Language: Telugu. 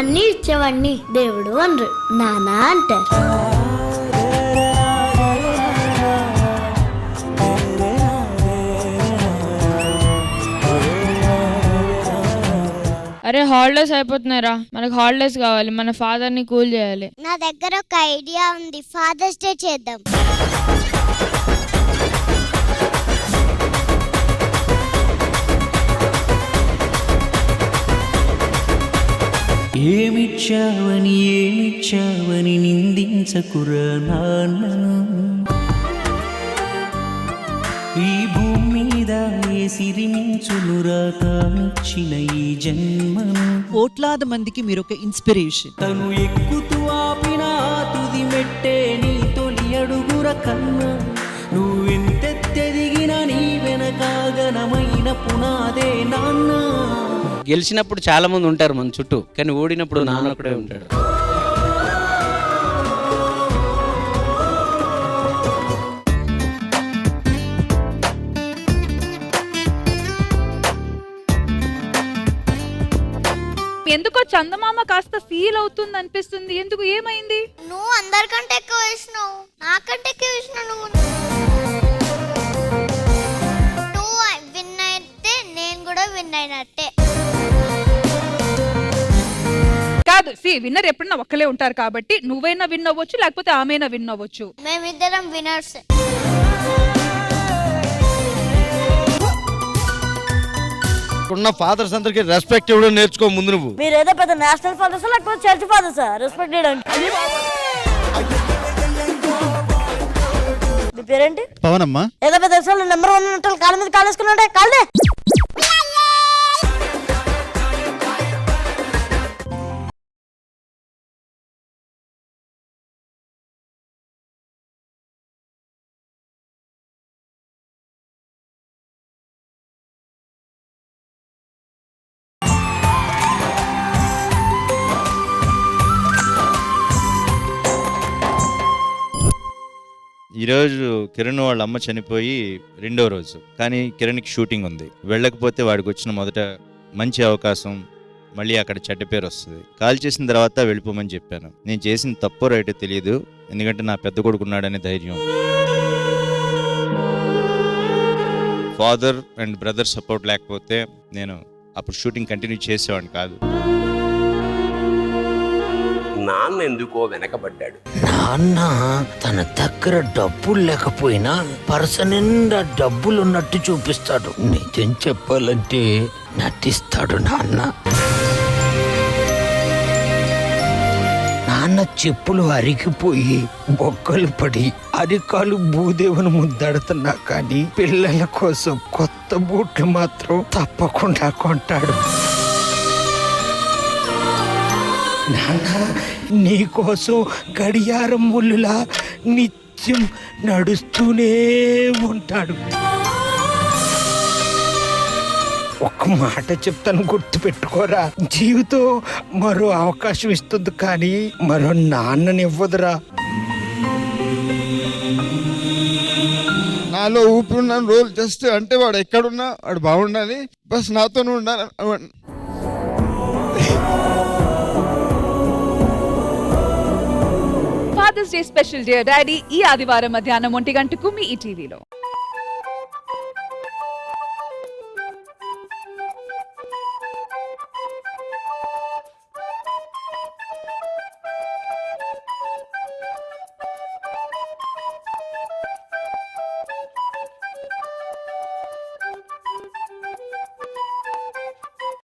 అన్ని ఇచ్చేవాడిని దేవుడు అనరు, నానా అంటారు. అరే హాలిడేస్ అయిపోతున్నారా, మనకు హాలిడేస్ కావాలి, మన ఫాదర్ ని కూల్ చేయాలి. నా దగ్గర ఒక ఐడియా ఉంది, ఫాదర్స్ డే చేద్దాం. ఏమిచ్చావని నిందించకురా నాన్నను, ఈ భూమి మీద ఏ సిరిమించునురా తానిచ్చిన ఈ జన్మను. కోట్లాది మందికి మీరు ఒక ఇన్స్పిరేషన్. తను ఎక్కుతూ ఆపిన తుది మెట్టే నీ తొలి అడుగుర కన్నా, నువ్వెంతెత్తెదిగిన నీ వెనకాగనమైన పునాదే నాన్న. గెలిచినప్పుడు చాలా మంది ఉంటారు మన చుట్టూ, కానీ ఓడినప్పుడు నాన్న ఒకడే ఉంటాడు. ఎందుకో చందమామ కాస్త ఫీల్ అవుతుంది అనిపిస్తుంది. ఎందుకు, ఏమైంది? నువ్వు అందరికంటే ఎక్కువ వేసినావు, నాకంటే ఎక్కువ వేసినావు. నువ్వు విన్ అయితే నేను కూడా విన్ అయినట్టే. కాదు, విన్నర్ ఎప్పుడన్నా ఒక్కలే ఉంటారు కాబట్టి నువ్వైనా విన్ అవ్వచ్చు, లేకపోతే ఆమెనా విన్ అవ్వచ్చు. మేమిద్దరం విన్నర్స్. ఉన్న ఫాదర్స్ అందరికి రెస్పెక్ట్ ఇవ్వడం నేర్చుకో ముందు. నువ్వు మీరు ఏదో పెద్ద నేషనల్ ఫాదర్స్ లేకపోతే చర్చ్ ఫాదర్స్ రెస్పెక్ట్ చేయడానికి. మీ పేరేంటి? పవన్ అమ్మా. ఏదో పెద్ద నెంబర్ 1 ఉంటారు, కాళ్ళ మీద కాలేసుకున్నా కాళ్ళే. ఈరోజు కిరణ్ వాళ్ళ అమ్మ చనిపోయి 2వ రోజు, కానీ కిరణ్కి షూటింగ్ ఉంది. వెళ్ళకపోతే వాడికి వచ్చిన మొదట మంచి అవకాశం, మళ్ళీ అక్కడ చెడ్డ పేరు వస్తుంది. కాల్ చేసిన తర్వాత వెళ్ళిపోమని చెప్పాను. నేను చేసిన తప్పో రైటో తెలియదు, ఎందుకంటే నా పెద్ద కొడుకున్నాడనే ధైర్యం. ఫాదర్ అండ్ బ్రదర్ సపోర్ట్ లేకపోతే నేను అప్పుడు షూటింగ్ కంటిన్యూ చేసేవాడిని కాదు. నాన్న ఎందుకో వెనకబడ్డాడు. నాన్న తన దగ్గర డబ్బులు లేకపోయినా పర్స నిండా డబ్బులున్నట్టు చూపిస్తాడు. నిజం చెప్పాలంటే నటిస్తాడు నాన్న. నాన్న చెప్పులు అరిగిపోయి బొక్కలు పడి అరికాలు భూదేవుని ముద్దాడుతున్నా కానీ పిల్లల కోసం కొత్త బూట్లు మాత్రం తప్పకుండా కొంటాడు. నాన్న నీకోసం గడియారం ముళ్ళులా నిత్యం నడుస్తూనే ఉంటాడు. ఒక్క మాట చెప్తాను, గుర్తు పెట్టుకోరా. జీవితం మరో అవకాశం ఇస్తుంది కానీ మరో నాన్ననివ్వదురా. నాలో ఊపిరి రోజు జస్ట్ అంటే వాడు ఎక్కడున్నా వాడు బాగుండాలి, బస్ నాతోనే ఉండాలి. Father's day special dear daddy ఈ ఆదివారం మధ్యాహ్నం 1 గంటకు మీ ఈటీవీలో.